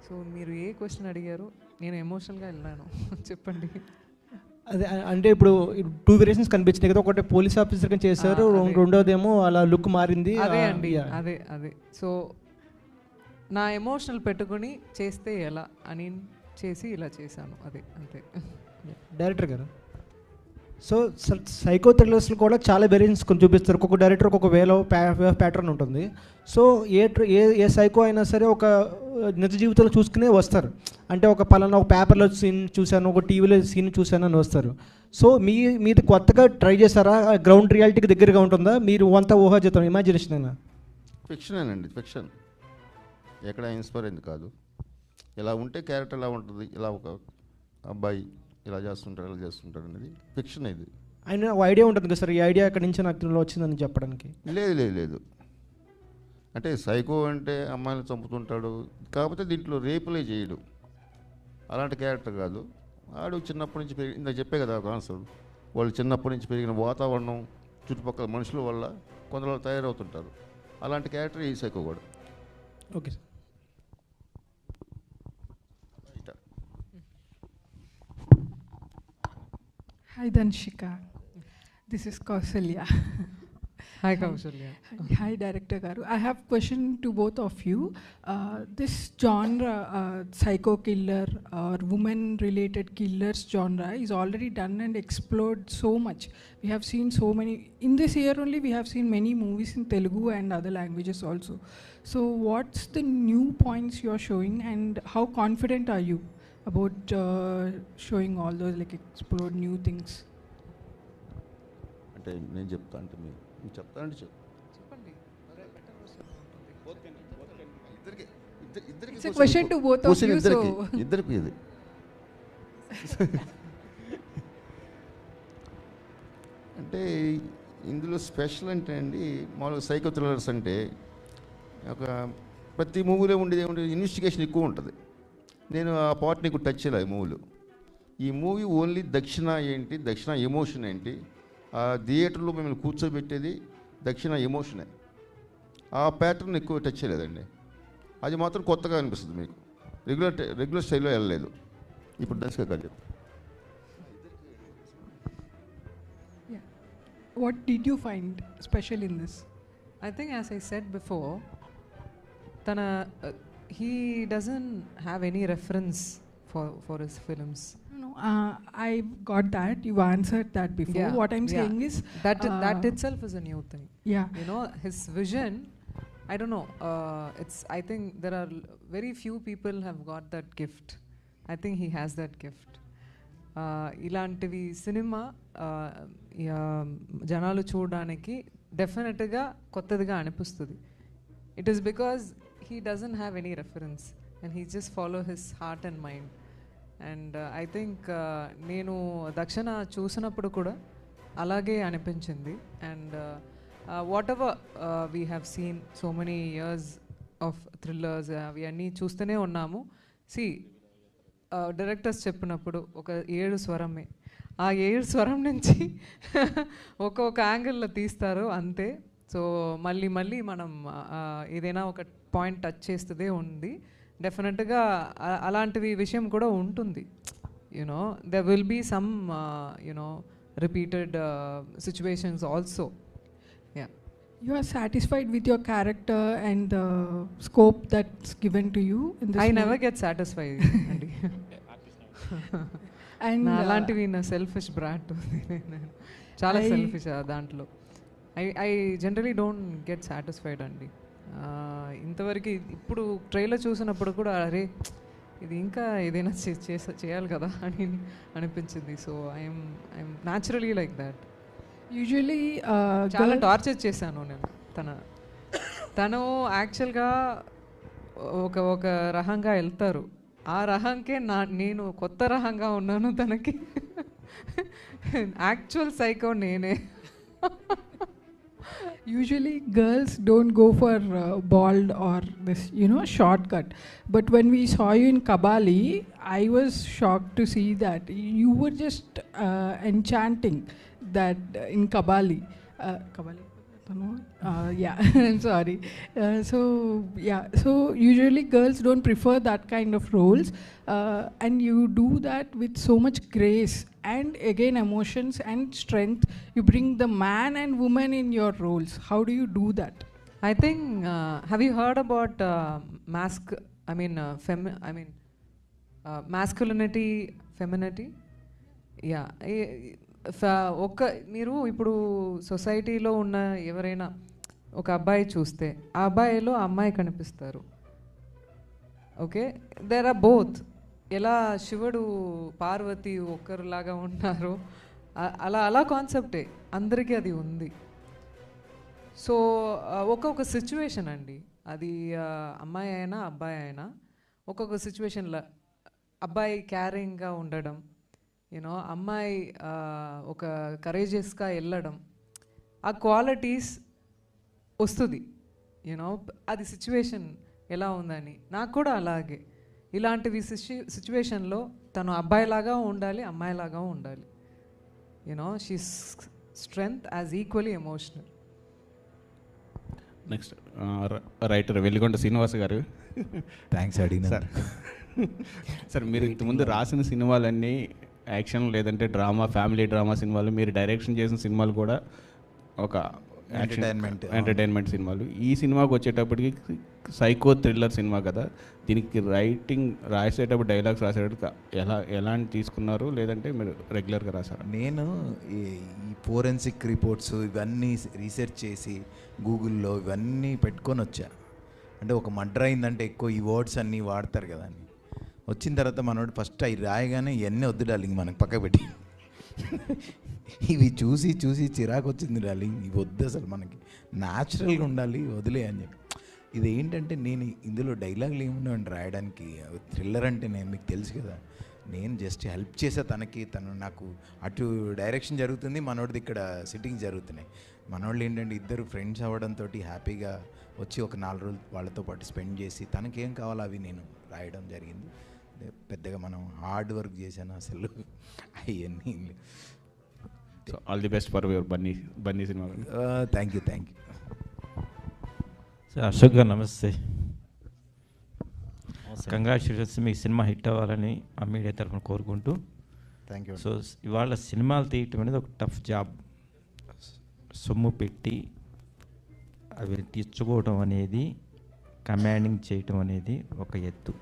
సో మీరు ఏ క్వశ్చన్ అడిగారు, నేను ఎమోషనల్గా వెళ్ళాను. చెప్పండి. అదే అంటే ఇప్పుడు 2 వేరియేషన్స్ కనిపించినాయి కదా, ఒకటి పోలీస్ ఆఫీసర్గా చేశారు, రెండోదేమో అలా లుక్ మారింది. అదే అండి, అదే. సో నా ఎమోషనల్ పెట్టుకొని చేస్తే ఎలా అని చేసి ఇలా చేశాను, అదే అంతే. డైరెక్టర్ గారు, సో సైకో థ్రిల్లర్స్లో కూడా చాలా వేరియేషన్స్ కొంచెం చూపిస్తారు. ఒక్కొక్క డైరెక్టర్ ఒక్కొక్క వేలో ప్యాటర్న్ ఉంటుంది. సో ఏ సైకో అయినా సరే ఒక నిజ జీవితంలో చూసుకునే వస్తారు. అంటే ఒక పలానా ఒక పేపర్లో సీన్ చూశాను, ఒక టీవీలో సీన్ చూశాను అని వస్తారు. సో మీది కొత్తగా ట్రై చేస్తారా? గ్రౌండ్ రియాలిటీకి దగ్గరగా ఉంటుందా? మీరు అంతా ఊహాజీతం, ఇమాజినేషన్ అయినా? ఫిక్షనేనండి, ఫిక్షన్. ఎక్కడ ఇన్స్పైర్ అయింది కాదు. ఇలా ఉంటే క్యారెక్టర్ ఎలా ఉంటుంది, ఇలా ఒక అబ్బాయి ఇలా చేస్తుంటాడు అనేది ఫిక్షన్. ఇది ఆయన ఐడియా ఉంటుంది కదా సార్, ఈ ఐడియా ఎక్కడి నుంచి నాకు వచ్చిందని చెప్పడానికి? లేదు. అంటే సైకో అంటే అమ్మాయిని చంపుతుంటాడు, కాకపోతే దీంట్లో రేపులే చేయడు. అలాంటి క్యారెక్టర్ కాదు. ఆడు చిన్నప్పటి నుంచి ఇందాక చెప్పే కదా ఆన్సర్, వాళ్ళు చిన్నప్పటి నుంచి పెరిగిన వాతావరణం, చుట్టుపక్కల మనుషుల వల్ల కొందరు తయారవుతుంటారు. అలాంటి క్యారెక్టర్ ఈ సైకో కూడా. Okay sir. Hi Danshika, this is Kausalya. Hi Kausalya. Hi Director Garu. I have question to both of you. This genre, psycho killer or woman-related killers genre is already done and explored so much. We have seen so many, in this year only we have seen many movies in Telugu and other languages also. So what's the new points you are showing and how confident are you about showing all those, like explore new things? అంటే నేను చెప్తా అంటే మీరు చెప్తానంటే చెప్పండి. It's a question to both of you, so ఇద్దరికి ఇది. అంటే ఇందులో స్పెషల్ అంటే అండి, మామూలుగా సైకో థ్రిల్లర్స్ అంటే ఒక ప్రతి మూవీలో ఉండేది ఇన్వెస్టిగేషన్ ఎక్కువ ఉంటుంది. నేను ఆ పార్ట్ నీకు టచ్ చేయలేదు ఈ మూవీలో. ఈ మూవీ ఓన్లీ దక్షిణ ఏంటి, దక్షిణ ఎమోషన్ ఏంటి, ఆ థియేటర్లో మిమ్మల్ని కూర్చోబెట్టేది దక్షిణ ఎమోషనే. ఆ ప్యాటర్న్ ఎక్కువ టచ్ చేయలేదండి. అది మాత్రం కొత్తగా అనిపిస్తుంది మీకు. రెగ్యులర్ స్టైల్లో వెళ్ళలేదు. ఇప్పుడు దంచిక కాదు. What did you find special in this? I think as I said before, he doesn't have any reference for his films. No, I got that. You answered that before. Yeah, what I'm saying is that itself is a new thing. Yeah. You know, his vision, I don't know. I think there are very few people have got that gift. I think he has that gift. ఇలాంటివి సినిమా జనాలు చూడడానికి డెఫినెట్గా కొత్తదిగా అనిపిస్తుంది. It is because he doesn't have any reference and he just follow his heart and mind. And I think నేను దక్షిణ చూసినప్పుడు కూడా అలాగే అనిపించింది. And whatever we have seen so many years of thrillers, అవి అన్నీ చూస్తూనే ఉన్నాము. డైరెక్టర్స్ చెప్పినప్పుడు ఒక 7 స్వరమే, ఆ 7 స్వరం నుంచి ఒక్కొక్క యాంగిల్లో తీస్తారు అంతే. సో మళ్ళీ మనం ఏదైనా ఒక పాయింట్ టచ్ చేస్తుందే ఉంది. డెఫినెట్గా అలాంటివి విషయం కూడా ఉంటుంది. You know there will be some you know repeated situations also. Yeah. You are satisfied with your character and the scope that's given to you in this I movie? never get satisfied. Andy. And నా అలాంటివి నా సెల్ఫిష్ బ్రాట్ చాలా I- సెల్ఫిష్ దాంట్లో. I generally don't get satisfied అండి. ఇంతవరకు ఇప్పుడు ట్రైలర్ చూసినప్పుడు కూడా అరే ఇది ఇంకా ఏదైనా చేయాలి కదా అని అనిపించింది. So I'm naturally like that. usually చాలా టార్చర్ చేశాను నేను. తను యాక్చువల్గా ఒక రకంగా వెళ్తారు, ఆ రకంకే నేను కొత్త రకంగా ఉన్నాను తనకి. యాక్చువల్ సైకో నేనే. usually girls don't go for bald or this shortcut, but when we saw you in Kabali, I was shocked to see that you were just enchanting that in Kabali. Yeah. I'm sorry. So usually girls don't prefer that kind of roles, and you do that with so much grace and again emotions and strength. You bring the man and woman in your roles. How do you do that? I think have you heard about masculinity, femininity? Yeah. మీరు ఇప్పుడు సొసైటీలో ఉన్న ఎవరైనా ఒక అబ్బాయి చూస్తే ఆ అబ్బాయిలో అమ్మాయి కనిపిస్తారు. Okay, there are both. ఎలా శివుడు పార్వతి ఒక్కరులాగా ఉన్నారు, అలా కాన్సెప్టే అందరికీ అది ఉంది. సో ఒక్కొక్క సిచ్యువేషన్ అండి, అది అమ్మాయి అయినా అబ్బాయి అయినా ఒక్కొక్క సిచ్యువేషన్లో అబ్బాయి క్యారింగ్గా ఉండడం, అమ్మాయి ఒక కరేజియస్గా వెళ్ళడం, ఆ క్వాలిటీస్ వస్తుంది. అది సిచ్యువేషన్ ఎలా ఉందని. నాకు కూడా అలాగే ఇలాంటివి సిచ్యువేషన్లో తను అబ్బాయిలాగా ఉండాలి, అమ్మాయిలాగా ఉండాలి. She's strength as equally emotional. Next writer Velligonda Srinivas గారు. థ్యాంక్స్ అడిగిన సార్, మీరు ఇంతకుముందు రాసిన సినిమాలన్నీ యాక్షన్ లేదంటే డ్రామా, ఫ్యామిలీ డ్రామా సినిమాలు, మీరు డైరెక్షన్ చేసిన సినిమాలు కూడా ఒక ఎంటర్టైన్మెంట్ సినిమాలు. ఈ సినిమాకి వచ్చేటప్పటికి సైకో థ్రిల్లర్ సినిమా కదా, దీనికి రైటింగ్ రాసేటప్పుడు డైలాగ్స్ రాసేటప్పుడు ఎలాంటి తీసుకున్నారు, లేదంటే మీరు రెగ్యులర్గా రాసారా? నేను ఈ ఫోరెన్సిక్ రిపోర్ట్స్ ఇవన్నీ రీసెర్చ్ చేసి గూగుల్లో ఇవన్నీ పెట్టుకొని వచ్చా. అంటే ఒక మర్డర్ అయిందంటే ఎక్కువ ఈ వర్డ్స్ అన్నీ వాడతారు కదా అని. వచ్చిన తర్వాత మనోడు ఫస్ట్ అవి రాయగానే ఇవన్నీ వద్దు డార్లింగ్ మనకు పక్క పెట్టి, ఇవి చూసి చూసి చిరాకు వచ్చింది డార్లింగ్, ఇవి వద్దు అసలు మనకి న్యాచురల్గా ఉండాలి వదిలే అని చెప్పి. ఇది ఏంటంటే నేను ఇందులో డైలాగులు ఏమున్నాయండి రాయడానికి, థ్రిల్లర్ అంటే నేను మీకు తెలుసు కదా, నేను జస్ట్ హెల్ప్ చేసే తనకి. తను నాకు అటు డైరెక్షన్ జరుగుతుంది, మనోడిది ఇక్కడ సిట్టింగ్ జరుగుతున్నాయి. మనోళ్ళు ఏంటంటే ఇద్దరు ఫ్రెండ్స్ అవ్వడంతో హ్యాపీగా వచ్చి ఒక 4 రోజులు వాళ్ళతో పాటు స్పెండ్ చేసి తనకేం కావాలో అవి నేను రాయడం జరిగింది. పెద్దగా మనం హార్డ్ వర్క్ చేశాను అసలు అవన్నీ. All the best for your Bunny cinema. Thank you. Sir Ashok garu నమస్తే. కంగ్రాచులేషన్స్, మీ సినిమా హిట్ అవ్వాలని ఆ మీడియా తరఫున కోరుకుంటూ. Thank you. సో ఇవాళ సినిమాలు తీయటం అనేది ఒక టఫ్ జాబ్. సొమ్ము పెట్టి అవి తెచ్చుకోవడం అనేది, కమాండింగ్ చేయటం అనేది ఒక ఎత్తు,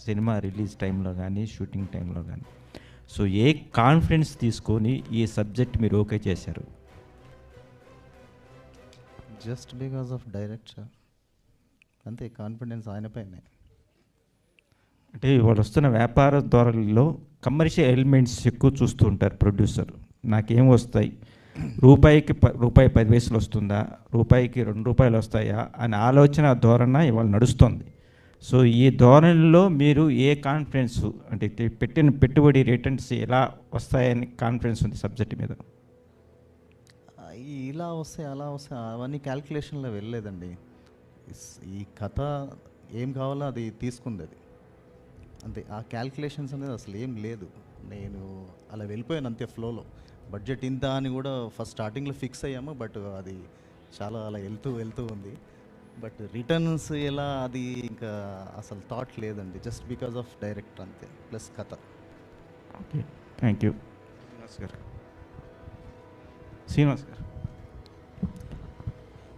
సినిమా రిలీజ్ టైంలో కానీ షూటింగ్ టైంలో కానీ. సో ఏ కాన్ఫిడెన్స్ తీసుకొని ఈ సబ్జెక్ట్ మీరు ఓకే చేశారు? జస్ట్ బికాస్ ఆఫ్ డైరెక్టర్, అంతే. కాన్ఫిడెన్స్ ఆయన పైనే. అంటే వాళ్ళు వస్తున్న వ్యాపార ధోరణిలో కమర్షియల్ ఎలిమెంట్స్ ఎక్కువ చూస్తూ ఉంటారు ప్రొడ్యూసర్. నాకేం వస్తాయి, రూపాయికి రూపాయి 10 పైసలు వస్తుందా, రూపాయికి 2 రూపాయలు వస్తాయా అనే ఆలోచన ధోరణ ఇవాళ నడుస్తుంది. సో ఈ ధోరణిలో మీరు ఏ కాన్ఫిడెన్స్, అంటే పెట్టిన పెట్టుబడి రిటర్న్స్ ఎలా వస్తాయని కాన్ఫిడెన్స్ ఉంది సబ్జెక్ట్ మీద? ఇలా వస్తాయి అలా వస్తాయి అవన్నీ క్యాల్కులేషన్లో వెళ్ళలేదండి. ఈ కథ ఏం కావాలో అది తీసుకుంది, అది అంతే. ఆ క్యాల్కులేషన్స్ అనేది అసలు ఏం లేదు. నేను అలా వెళ్ళిపోయాను అంతే ఫ్లోలో. బడ్జెట్ ఇంత అని కూడా ఫస్ట్ స్టార్టింగ్లో ఫిక్స్ అయ్యాము, బట్ అది చాలా అలా వెళ్తూ ఉంది. బట్ రిటర్న్స్ ఎలా అది ఇంకా అసలు థాట్ లేదండి. జస్ట్ బికాస్ ఆఫ్ డైరెక్టర్ అంతే, ప్లస్ కథ. Okay, thank you. నమస్కారం. శ్రీనివాస్ గారు,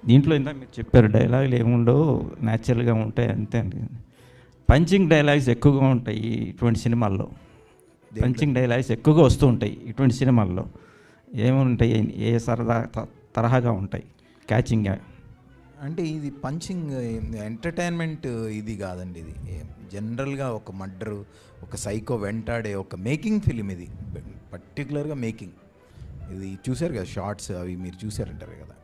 దీంట్లో ఇందాక మీరు చెప్పారు డైలాగులు ఏముండో న్యాచురల్గా ఉంటాయి అంతే అండి. పంచింగ్ డైలాగ్స్ ఎక్కువగా ఉంటాయి ఇటువంటి సినిమాల్లో. పంచింగ్ డైలాగ్స్ ఎక్కువగా వస్తూ ఉంటాయి ఇటువంటి సినిమాల్లో. ఏముంటాయి, ఏ సరదా తరహాగా ఉంటాయి క్యాచింగ్గా? అంటే ఇది పంచింగ్ ఎంటర్టైన్మెంట్ ఇది కాదండి. ఇది జనరల్గా ఒక మర్డరు, ఒక సైకో వెంటాడే ఒక మేకింగ్ ఫిలిం ఇది. పర్టికులర్గా మేకింగ్ ఇది చూశారు కదా, షార్ట్స్ అవి మీరు చూసారంటారు కదా.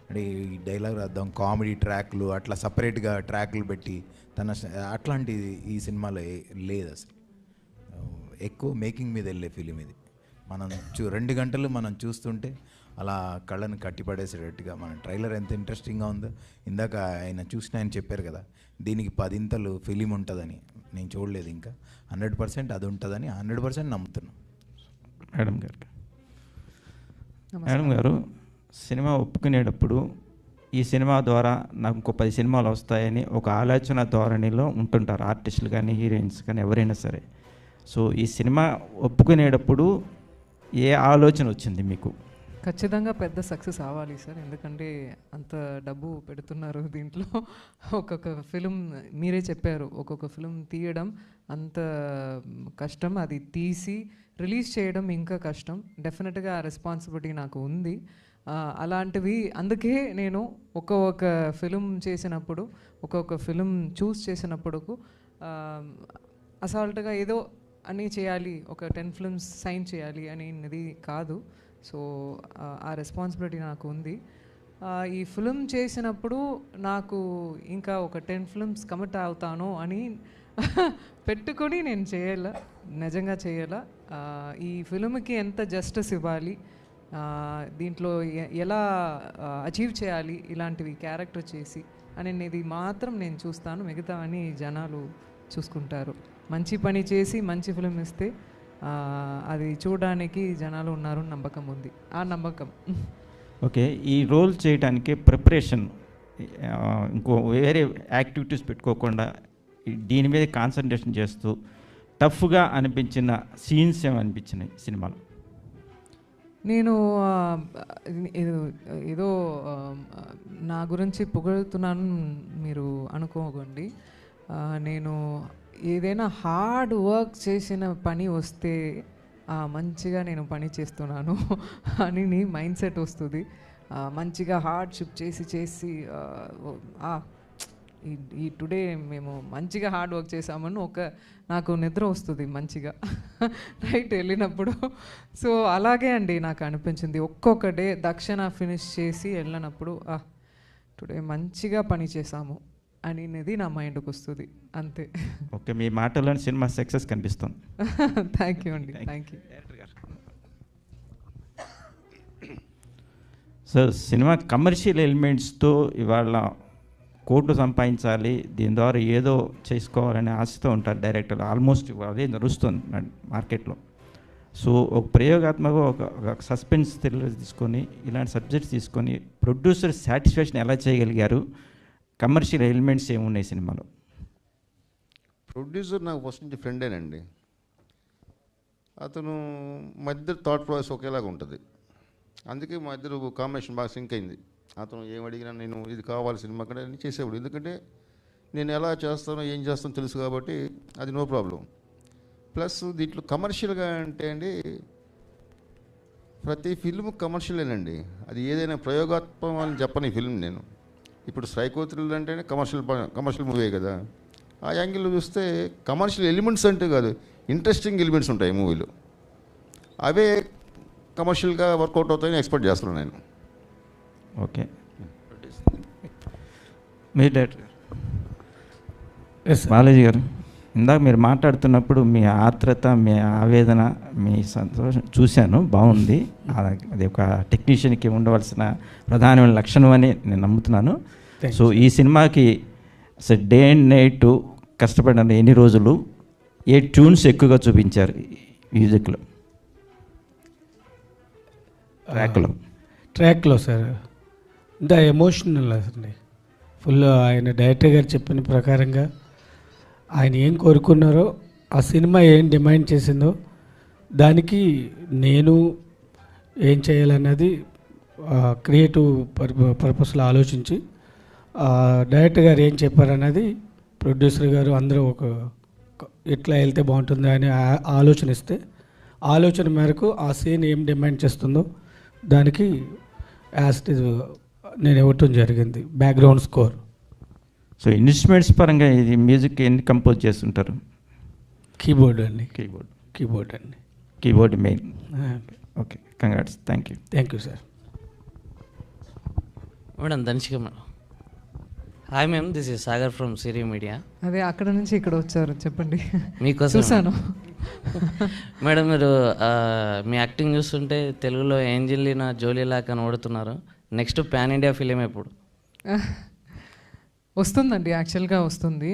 అంటే ఈ డైలాగ్ రాద్దాం, కామెడీ ట్రాక్లు అట్లా సపరేట్గా ట్రాక్లు పెట్టి అట్లాంటిది ఈ సినిమాలో లేదు అసలు. ఎక్కువ మేకింగ్ మీద వెళ్ళే ఫిలిం ఇది. మనం 2 గంటలు మనం చూస్తుంటే అలా కళ్ళని కట్టిపడేసేటట్టుగా మన ట్రైలర్ ఎంత ఇంట్రెస్టింగ్గా ఉందో. ఇందాక ఆయన ఆయన చెప్పారు కదా, దీనికి 10 ఇంతలు ఫిలిం ఉంటుందని. నేను చూడలేదు ఇంకా. 100% అది ఉంటుందని 100% నమ్ముతున్నాను. మేడం గారు, సినిమా ఒప్పుకునేటప్పుడు ఈ సినిమా ద్వారా నాకు ఇంకో 10 సినిమాలు వస్తాయని ఒక ఆలోచన ధోరణిలో ఉంటుంటారు ఆర్టిస్టులు కానీ హీరోయిన్స్ కానీ ఎవరైనా సరే. సో ఈ సినిమా ఒప్పుకునేటప్పుడు ఏ ఆలోచన వచ్చింది మీకు? ఖచ్చితంగా పెద్ద సక్సెస్ అవ్వాలి సార్, ఎందుకంటే అంత డబ్బు పెడుతున్నారు దీంట్లో. ఒక్కొక్క ఫిలిం మీరే చెప్పారు, ఒక్కొక్క ఫిలిం తీయడం అంత కష్టం, అది తీసి రిలీజ్ చేయడం ఇంకా కష్టం. డెఫినెట్గా ఆ రెస్పాన్సిబిలిటీ నాకు ఉంది. అలాంటివి అందుకే నేను ఒక్కొక్క ఫిలిం చేసినప్పుడు, ఒక్కొక్క ఫిలిం చూస్ చేసినప్పుడు అసాల్ట్గా ఏదో అని చేయాలి, ఒక 10 ఫిల్మ్స్ సైన్ చేయాలి అనేది కాదు. సో ఆ రెస్పాన్సిబిలిటీ నాకు ఉంది. ఈ ఫిలిం చేసినప్పుడు నాకు ఇంకా ఒక 10 ఫిల్మ్స్ కమిట్ అవుతాను అని పెట్టుకొని నేను చేయాల, నిజంగా చేయాల. ఈ ఫిలింకి ఎంత జస్టిస్ ఇవ్వాలి, దీంట్లో ఎలా అచీవ్ చేయాలి ఇలాంటివి క్యారెక్టర్ చేసి అనేది మాత్రం నేను చూస్తాను. మిగతావన్నీ జనాలు చూసుకుంటారు. మంచి పని చేసి మంచి ఫిలిం ఇస్తే అది చూడడానికి జనాలు ఉన్నారు నమ్మకం ఉంది, ఆ నమ్మకం. ఓకే, ఈ రోల్ చేయడానికి ప్రిపరేషన్ ఇంకో వేరే యాక్టివిటీస్ పెట్టుకోకుండా దీని మీద కాన్సన్ట్రేషన్ చేస్తూ టఫ్గా అనిపించిన సీన్స్ ఏమనిపించినాయి సినిమాలో? నేను ఏదో నా గురించి పొగుడుతున్నాను మీరు అనుకోకండి. నేను ఏదైనా హార్డ్ వర్క్ చేసిన పని వస్తే మంచిగా నేను పని చేస్తున్నాను అని మైండ్ సెట్ వస్తుంది. మంచిగా హార్డ్షిప్ చేసి ఈ టుడే మేము మంచిగా హార్డ్ వర్క్ చేసామని నాకు నిద్ర వస్తుంది మంచిగా నైట్ వెళ్ళినప్పుడు. సో అలాగే అండి నాకు అనిపించింది. ఒక్కొక్క డే దక్షిణ ఫినిష్ చేసి వెళ్ళినప్పుడు టుడే మంచిగా పని చేసాము అనేది నా మైండ్కి వస్తుంది అంతే. ఓకే, మీ మాటలో సినిమా సక్సెస్ కనిపిస్తుంది. థ్యాంక్ యూ అండి, thank you. Sir, cinema commercial ఎలిమెంట్స్తో ఇవాళ కోట్లు సంపాదించాలి, దీని ద్వారా ఏదో చేసుకోవాలనే ఆశతో ఉంటారు డైరెక్టర్. ఆల్మోస్ట్ అదే నడుస్తుంది మార్కెట్లో. సో ఒక ప్రయోగాత్మక ఒక సస్పెన్స్ థ్రిల్లర్ తీసుకొని ఇలాంటి సబ్జెక్ట్స్ తీసుకొని ప్రొడ్యూసర్ సాటిస్ఫాక్షన్ ఎలా చేయగలిగారు? కమర్షియల్ ఎలిమెంట్స్ ఏమున్నాయి సినిమాలో? ప్రొడ్యూసర్ నాకు ఫస్ట్ నుంచి ఫ్రెండేనండి. అతను మా ఇద్దరు థాట్ ప్రాసెస్ ఒకేలాగా ఉంటుంది. అందుకే మా ఇద్దరు కాంబినేషన్ బాగా సింక్ అయింది. అతను ఏం అడిగినా నేను ఇది కావాలి సినిమా అక్కడ అన్నీ చేసేవాడు. ఎందుకంటే నేను ఎలా చేస్తానో ఏం చేస్తానో తెలుసు కాబట్టి అది నో ప్రాబ్లం. ప్లస్ దీంట్లో కమర్షియల్గా అంటే అండి, ప్రతి ఫిల్మ్ కమర్షియలేనండి. అది ఏదైనా ప్రయోగాత్మకం అని చెప్పని ఫిల్మ్ నేను. ఇప్పుడు సైకో థ్రిల్లర్ అంటేనే కమర్షియల్ మూవీ కదా. ఆ యాంగిల్లో చూస్తే కమర్షియల్ ఎలిమెంట్స్ అంటే కాదు, ఇంట్రెస్టింగ్ ఎలిమెంట్స్ ఉంటాయి మూవీలో. అవే కమర్షియల్గా వర్కౌట్ అవుతాయని ఎక్స్పెక్ట్ చేస్తున్నాను నేను. ఓకే, మీ డైరెక్టర్ బాలాజీ గారు, ఇందాక మీరు మాట్లాడుతున్నప్పుడు మీ ఆత్రత, మీ ఆవేదన, మీ సంతోషం చూశాను, బాగుంది. అది ఒక టెక్నీషియన్కి ఉండవలసిన ప్రధానమైన లక్షణం అని నేను నమ్ముతున్నాను. సో ఈ సినిమాకి అసలు డే అండ్ నైట్ కష్టపడిన ఎన్ని రోజులు, ఏ ట్యూన్స్ ఎక్కువగా చూపించారు మ్యూజిక్లో, ట్రాక్లో సార్? ఇంత ఎమోషనల్ అండి ఫుల్. ఆయన డైరెక్టర్ గారు చెప్పిన ప్రకారంగా ఆయన ఏం కోరుకున్నారో, ఆ సినిమా ఏం డిమాండ్ చేసిందో దానికి నేను ఏం చేయాలన్నది క్రియేటివ్ పర్పస్లో ఆలోచించి డైరెక్టర్ గారు ఏం చెప్పారన్నది ప్రొడ్యూసర్ గారు అందరూ ఎట్లా వెళ్తే బాగుంటుంది అని ఆలోచన ఇస్తే ఆలోచన మేరకు ఆ సీన్ ఏం డిమాండ్ చేస్తుందో దానికి యాజ్ ఇట్ ఈజ్ నేను ఇవ్వటం జరిగింది బ్యాక్గ్రౌండ్ స్కోర్. సో ఇన్స్ట్రుమెంట్స్ పరంగా ఇది మ్యూజిక్ ఎన్ని కంపోజ్ చేస్తుంటారు? కీబోర్డ్ అండి. Keyboard main. Okay, congrats. Thank you sir. Madam Dhanishka madam. Hi ma'am, this is Sagar from Siri media. అదే అక్కడ నుంచి ఇక్కడ వచ్చారు, చెప్పండి. మీకోసం చూసాను. మేడం, మీరు మీ యాక్టింగ్ చూస్తుంటే తెలుగులో ఏంజెలినా జోలీలా కనబడుతున్నారు. నెక్స్ట్ పాన్ ఇండియా ఫిలిం ఎప్పుడు వస్తుందండి? యాక్చువల్గా వస్తుంది.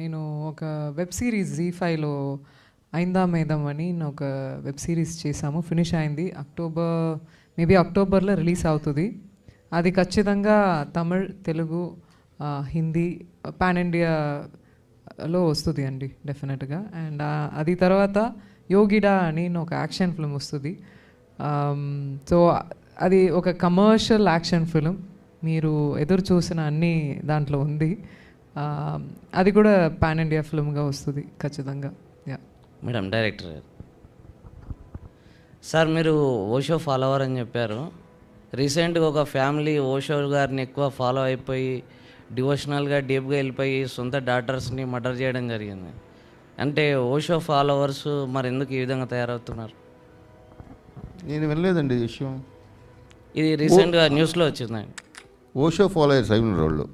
నేను ఒక వెబ్ సిరీస్ ZEE5లో ఐందా మేదం అని ఒక వెబ్ సిరీస్ చేశాము, ఫినిష్ అయింది. మేబీ అక్టోబర్లో రిలీజ్ అవుతుంది. అది ఖచ్చితంగా తమిళ్, తెలుగు, హిందీ, పాన్ ఇండియాలో వస్తుంది అండి డెఫినెట్గా. అండ్ అది తర్వాత యోగిడా అని ఒక యాక్షన్ ఫిల్మ్ వస్తుంది. సో అది ఒక కమర్షియల్ యాక్షన్ ఫిల్మ్, మీరు ఎదురు చూసిన అన్ని దాంట్లో ఉంది. అది కూడా పాన్ ఇండియా ఫిల్మ్గా వస్తుంది ఖచ్చితంగా. మేడం, డైరెక్టర్ గారు సార్, మీరు ఓషో ఫాలోవర్ అని చెప్పారు. రీసెంట్గా ఒక ఫ్యామిలీ ఓషో గారిని ఎక్కువ ఫాలో అయిపోయి డివోషనల్గా డీప్గా వెళ్ళిపోయి సొంత డాటర్స్ని మర్డర్ చేయడం జరిగింది. అంటే ఓషో ఫాలోవర్స్ మరి ఎందుకు ఈ విధంగా తయారవుతున్నారు? నేను వినలేదండి ఈ విషయం. ఇది రీసెంట్గా న్యూస్లో వచ్చిందండి. ఓషో ఫాలోయర్స్ అయిన వాళ్ళు,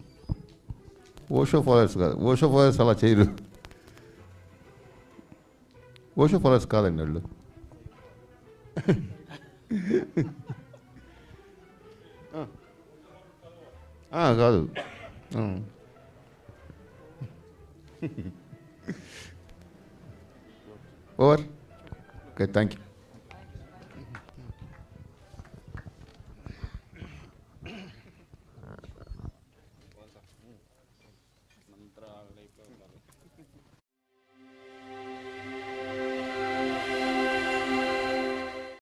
ఓషో ఫాలోయర్స్ కాదు. ఓషో ఫాలోయర్స్ అలా చేయరు. ఓషో ఫాలోయర్స్ కాదండి వాళ్ళు. కాదు. ఓవర్. Okay, thank you.